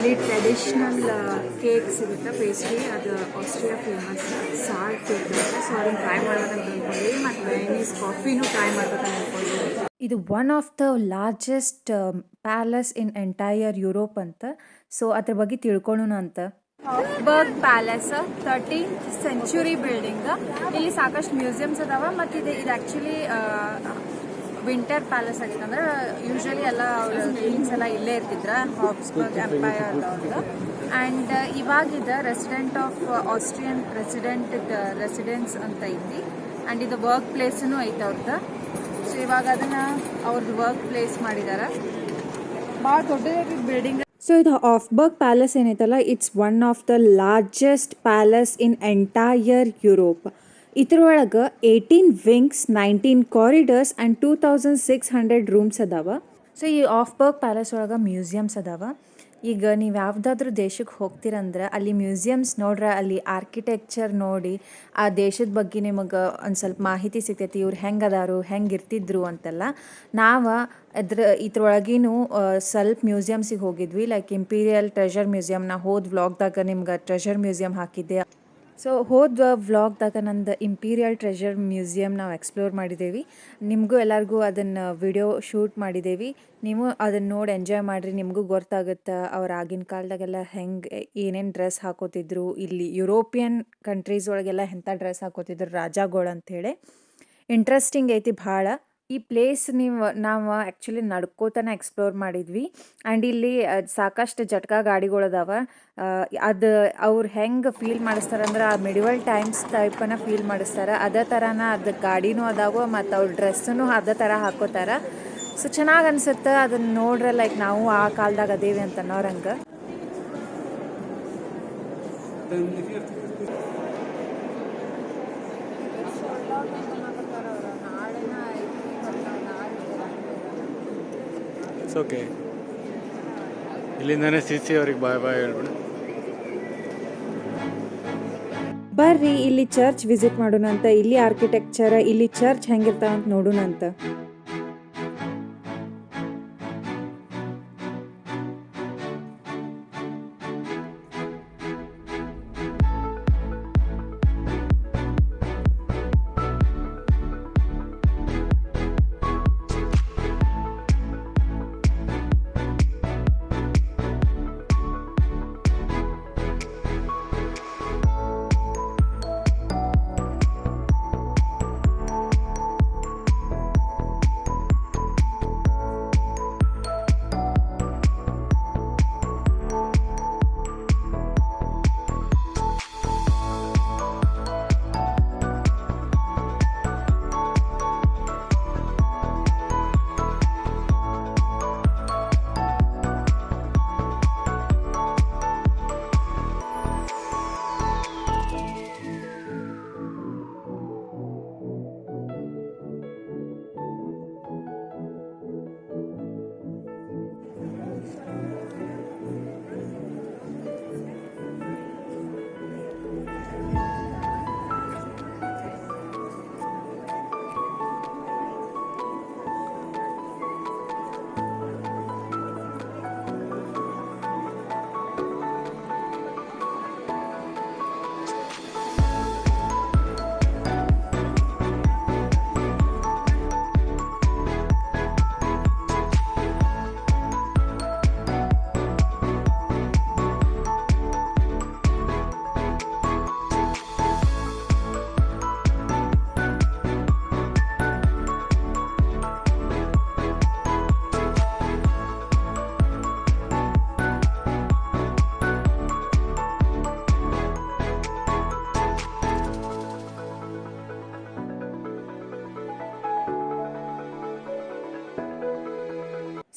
ಇಲ್ಲಿ traditional cake ಸಿಗುತ್ತೆ, pastry. ಅದು ಆಸ್ಟ್ರಿಯಾ ಫೇಮಸ್ ಸಾಲ್ಟ್ ಕೇಕ್ ಇರುತ್ತೆ. ಸೊ ಅದನ್ನು ಟ್ರೈ ಮಾಡ್ಬೇಕಂತ ಅಂದ್ಕೊಂಡ್ವಿ. ಮತ್ತು ವೆನಿಸ್ ಕಾಫಿನೂ ಟ್ರೈ ಮಾಡ್ಬೇಕಂತ ಅಂದ್ಕೊಂಡ್ವಿ. ಇದು one of the largest palace in entire Europe ಅಂತ. ಸೊ ಅದ್ರ ಬಗ್ಗೆ ತಿಳ್ಕೊಳ್ಳೋಣ ಅಂತ. ಹಾಫ್ಬರ್ಗ್ ಪ್ಯಾಲೇಸ್ 13th ಸೆಂಚುರಿ ಬಿಲ್ಡಿಂಗ್. ಇಲ್ಲಿ ಸಾಕಷ್ಟು ಮ್ಯೂಸಿಯಮ್ಸ್ ಅದಾವ. ಮತ್ತು ಇದು ಆ್ಯಕ್ಚುಲಿ ವಿಂಟರ್ ಪ್ಯಾಲೇಸ್ ಆಗಿತ್ತು. ಅಂದ್ರೆ ಯೂಶ್ವಲಿ ಎಲ್ಲ ಅವ್ರ ಕಿಂಗ್ಸ್ ಎಲ್ಲ ಇಲ್ಲೇ ಇರ್ತಿದ್ರ, ಹಾಬ್ಸ್ಬರ್ಗ್ ಎಂಪೈರ್ ಅವ್ರದ್ದು. ಆ್ಯಂಡ್ ಇವಾಗಿದ resident of Austrian president residence ಅಂತ ಐತಿ. ಆ್ಯಂಡ್ ಇದು ವರ್ಕ್ ಪ್ಲೇಸೂ ಐತೆ ಅವ್ರದ್ದು. ಸೊ ಇವಾಗ ಅದನ್ನು ಅವ್ರದ್ದು ವರ್ಕ್ ಪ್ಲೇಸ್ ಮಾಡಿದ್ದಾರೆ. ಭಾಳ ದೊಡ್ಡದಾಗಿ ಬಿಲ್ಡಿಂಗ್. ಸೊ ಇದು ಹಾಫ್ಬರ್ಗ್ ಪ್ಯಾಲೇಸ್ ಏನೈತಲ್ಲ, it's one of the largest palace in entire Europe. ಇದ್ರೊಳಗೆ 18 ವಿಂಗ್ಸ್, 19 ಕಾರಿಡರ್ಸ್ ಆ್ಯಂಡ್ 2600 ರೂಮ್ಸ್ ಅದಾವ. ಸೊ ಈ ಹಾಫ್ಬರ್ಗ್ ಪ್ಯಾಲೇಸ್ ಒಳಗೆ ಮ್ಯೂಸಿಯಮ್ಸ್ ಅದಾವ. ಈಗ ನೀವು ಯಾವುದಾದ್ರೂ ದೇಶಕ್ಕೆ ಹೋಗ್ತೀರಂದ್ರೆ ಅಲ್ಲಿ ಮ್ಯೂಸಿಯಮ್ಸ್ ನೋಡ್ರೆ ಅಲ್ಲಿ ಆರ್ಕಿಟೆಕ್ಚರ್ ನೋಡಿ ಆ ದೇಶದ ಬಗ್ಗೆ ನಿಮಗೆ ಒಂದು ಸ್ವಲ್ಪ ಮಾಹಿತಿ ಸಿಗ್ತೈತಿ. ಇವ್ರು ಹೆಂಗೆ ಅದಾರು, ಹೆಂಗೆ ಇರ್ತಿದ್ರು ಅಂತೆಲ್ಲ. ನಾವು ಇದ್ರೊಳಗಿನೂ ಸ್ವಲ್ಪ ಮ್ಯೂಸಿಯಮ್ಸಿಗೆ ಹೋಗಿದ್ವಿ. Like imperial treasure museum. ನಾ ಹೋದ ವ್ಲಾಗ್ದಾಗ ನಿಮ್ಗೆ ಟ್ರೆಷರ್ ಮ್ಯೂಸಿಯಮ್ ಹಾಕಿದ್ದೆ. ಸೊ ಹೋದ ವ್ಲಾಗ್ದಾಗ ನಂದು ಇಂಪೀರಿಯಲ್ ಟ್ರೆಷರ್ ಮ್ಯೂಸಿಯಮ್ ನಾವು ಎಕ್ಸ್ಪ್ಲೋರ್ ಮಾಡಿದ್ದೇವೆ. ನಿಮಗೂ ಎಲ್ಲರಿಗೂ ಅದನ್ನು ವಿಡಿಯೋ ಶೂಟ್ ಮಾಡಿದ್ದೇವೆ. ನೀವು ಅದನ್ನು ನೋಡಿ ಎಂಜಾಯ್ ಮಾಡಿರಿ. ನಿಮಗೂ ಗೊತ್ತಾಗುತ್ತೆ ಅವ್ರು ಆಗಿನ ಕಾಲದಾಗೆಲ್ಲ ಹೆಂಗೆ ಏನೇನು ಡ್ರೆಸ್ ಹಾಕೋತಿದ್ರು, ಇಲ್ಲಿ ಯುರೋಪಿಯನ್ ಕಂಟ್ರೀಸ್ ಒಳಗೆಲ್ಲ ಎಂಥ ಡ್ರೆಸ್ ಹಾಕೋತಿದ್ರು ರಾಜಾಗಳು ಅಂಥೇಳಿ. ಇಂಟ್ರೆಸ್ಟಿಂಗ್ ಐತಿ ಭಾಳ. ಈ ಪ್ಲೇಸ್ ನಾವು ಆ್ಯಕ್ಚುಲಿ ನಡ್ಕೋತಾನೆ ಎಕ್ಸ್ಪ್ಲೋರ್ ಮಾಡಿದ್ವಿ. ಆ್ಯಂಡ್ ಇಲ್ಲಿ ಸಾಕಷ್ಟು ಜಟ್ಕಾ ಗಾಡಿಗಳದಾವ. ಅದು ಅವ್ರು ಹೆಂಗೆ ಫೀಲ್ ಮಾಡಿಸ್ತಾರೆ ಅಂದ್ರೆ ಆ ಮಿಡಿವಲ್ ಟೈಮ್ಸ್ ಟೈಪನ್ನು ಫೀಲ್ ಮಾಡಿಸ್ತಾರೆ. ಅದೇ ಥರನ ಅದು ಗಾಡಿನೂ ಅದಾವ ಮತ್ತು ಅವ್ರ ಡ್ರೆಸ್ಸನ್ನು ಅದೇ ಥರ ಹಾಕೋತಾರೆ. ಸೊ ಚೆನ್ನಾಗಿ ಅನ್ಸುತ್ತೆ ಅದನ್ನು ನೋಡ್ರೆ. ಲೈಕ್ ನಾವು ಆ ಕಾಲದಾಗ ಅದೇವಿ ಅಂತ ಅನ್ನೋರಂಗೆ. ಓಕೆ, ಇಲ್ಲಿಂದಾನೆ ಸಿ ಅವ್ರಿಗೆ ಬಾಯ್ ಬಾಯ್ ಹೇಳ್ಬಿಡು. ಬರ್ರಿ ಇಲ್ಲಿ ಚರ್ಚ್ ವಿಸಿಟ್ ಮಾಡೋಣ ಅಂತ. ಇಲ್ಲಿ ಆರ್ಕಿಟೆಕ್ಚರ್, ಇಲ್ಲಿ ಚರ್ಚ್ ಹೆಂಗಿರ್ತಾವ ಅಂತ ನೋಡೋಣ ಅಂತ.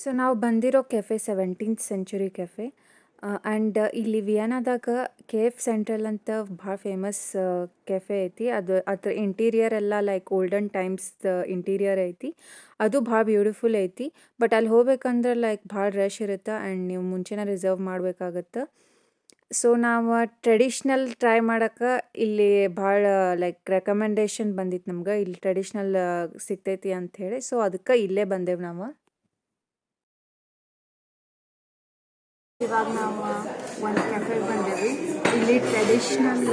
ಸೊ ನಾವು ಬಂದಿರೋ cafe 17th century cafe. And ಇಲ್ಲಿ ವಿಯನಾದಾಗ KF ಸೆಂಟ್ರಲ್ ಅಂತ ಭಾಳ ಫೇಮಸ್ ಕೆಫೆ ಐತಿ. ಅದ್ರ ಇಂಟೀರಿಯರ್ ಎಲ್ಲ ಲೈಕ್ ಓಲ್ಡನ್ ಟೈಮ್ಸ್ ಇಂಟೀರಿಯರ್ ಐತಿ. ಅದು ಭಾಳ ಬ್ಯೂಟಿಫುಲ್ ಐತಿ. ಬಟ್ ಅಲ್ಲಿ ಹೋಗ್ಬೇಕಂದ್ರೆ ಲೈಕ್ ಭಾಳ ರಶ್ ಇರುತ್ತೆ ಆ್ಯಂಡ್ ನೀವು ಮುಂಚೆನೇ ರಿಸರ್ವ್ ಮಾಡ್ಬೇಕಾಗತ್ತೆ. ಸೊ ನಾವು ಟ್ರೆಡಿಷ್ನಲ್ ಟ್ರೈ ಮಾಡಕ್ಕೆ ಇಲ್ಲಿ ಭಾಳ ಲೈಕ್ ರೆಕಮೆಂಡೇಶನ್ ಬಂದಿತ್ತು ನಮ್ಗೆ. ಇಲ್ಲಿ ಟ್ರೆಡಿಷ್ನಲ್ ಸಿಗ್ತೈತಿ ಅಂಥೇಳಿ. ಸೊ ಅದಕ್ಕೆ ಇಲ್ಲೇ ಬಂದೇವು ನಾವು. ಇವಾಗ ನಾವು ಒಂದು ಕೆಫೆಗೆ ಬಂದೇವಿ. ಇಲ್ಲಿ ಟ್ರೆಡಿಷ್ನಲ್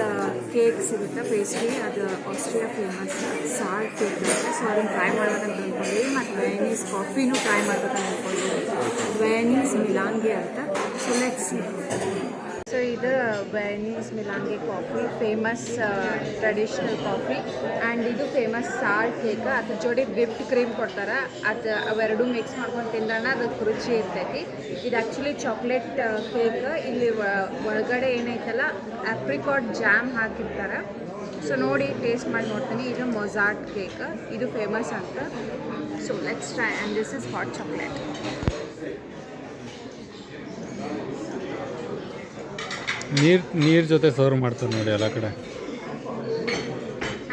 ಕೇಕ್ ಸಿಗುತ್ತೆ, ಪೇಸ್ಟ್ರಿ. ಅದು ಆಸ್ಟ್ರಿಯಾ ಫೇಮಸ್ ಸಾಲ್ಟ್ ಕೇಕ್ ಅಂತ. ಸೊ ಅದನ್ನು ಟ್ರೈ ಮಾಡ್ಬೇಕಂತ ಅಂದ್ಕೊಂಡ್ವಿ. ಮತ್ತು ವೆನೀಸ್ ಕಾಫಿನೂ ಟ್ರೈ ಮಾಡ್ಬೇಕಂತ ಅಂದ್ಕೊಂಡ್ವಿ. ವೆನೀಸ್ ಮಿಲಾಂಗೆ ಅಂತ. ಸೊ ಲೆಟ್ಸ್ ಸೊ ಇದು Viennese melange coffee, famous traditional coffee. And ಇದು ಫೇಮಸ್ ಸಾಲ್ಟ್ ಕೇಕ್. ಅದ್ರ ಜೋಡಿ ವಿಪ್ಡ್ ಕ್ರೀಮ್ ಕೊಡ್ತಾರೆ. ಅದು ಅವೆರಡು ಮಿಕ್ಸ್ ಮಾಡ್ಕೊಂಡು ತಿಂದ್ರೆ ಅದಕ್ಕೆ ರುಚಿ ಇರ್ತೈತಿ. ಇದು ಆ್ಯಕ್ಚುಲಿ ಚಾಕ್ಲೇಟ್ ಕೇಕ್. ಇಲ್ಲಿ ಒಳಗಡೆ ಏನೈತಲ್ಲ ಆಪ್ರಿಕಾಟ್ ಜಾಮ್ ಹಾಕಿರ್ತಾರೆ. ಸೊ ನೋಡಿ ಟೇಸ್ಟ್ ಮಾಡಿ ನೋಡ್ತೀನಿ. ಇದು ಮೊಜಾರ್ಟ್ ಕೇಕ್, ಇದು ಫೇಮಸ್ ಅಂತ. So let's try. And this is hot chocolate. ನೀರು ಜೊತೆ ಸರ್ವ್ ಮಾಡ್ತಾರೆ ನೋಡಿ ಎಲ್ಲ ಕಡೆ.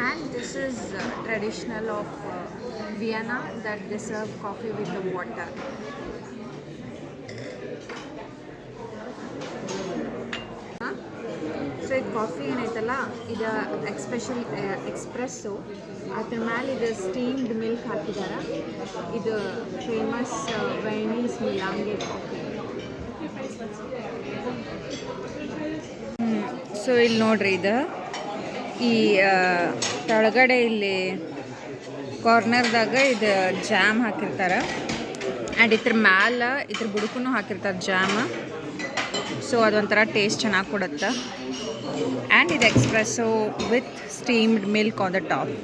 And this is traditional of Vienna, that they serve coffee with the water. So ಇದು ಕಾಫಿ ಏನೈತಲ್ಲ ಇದು ಎಕ್ಸ್ಪೆಷಲ್ ಎಕ್ಸ್ಪ್ರೆಸ್ಸು. ಅದ್ರ ಮೇಲೆ ಇದು ಸ್ಟೀಮ್ಡ್ ಮಿಲ್ಕ್ ಹಾಕಿದ್ದಾರೆ. ಇದು famous Venice melange coffee. So ಇಲ್ಲಿ ನೋಡ್ರಿ, ಇದು ಈ ಕೆಳಗಡೆ ಇಲ್ಲಿ ಕಾರ್ನರ್ದಾಗ ಇದು ಜಾಮ್ ಹಾಕಿರ್ತಾರೆ. ಆ್ಯಂಡ್ ಇದ್ರ ಮ್ಯಾಲೆ ಇದ್ರ ಬುಡಕ್ಕೂ ಹಾಕಿರ್ತಾರೆ ಜಾಮ್. ಸೊ ಅದೊಂಥರ ಟೇಸ್ಟ್ ಚೆನ್ನಾಗಿ ಕೊಡುತ್ತೆ. ಆ್ಯಂಡ್ ಇದು espresso with steamed milk on the top.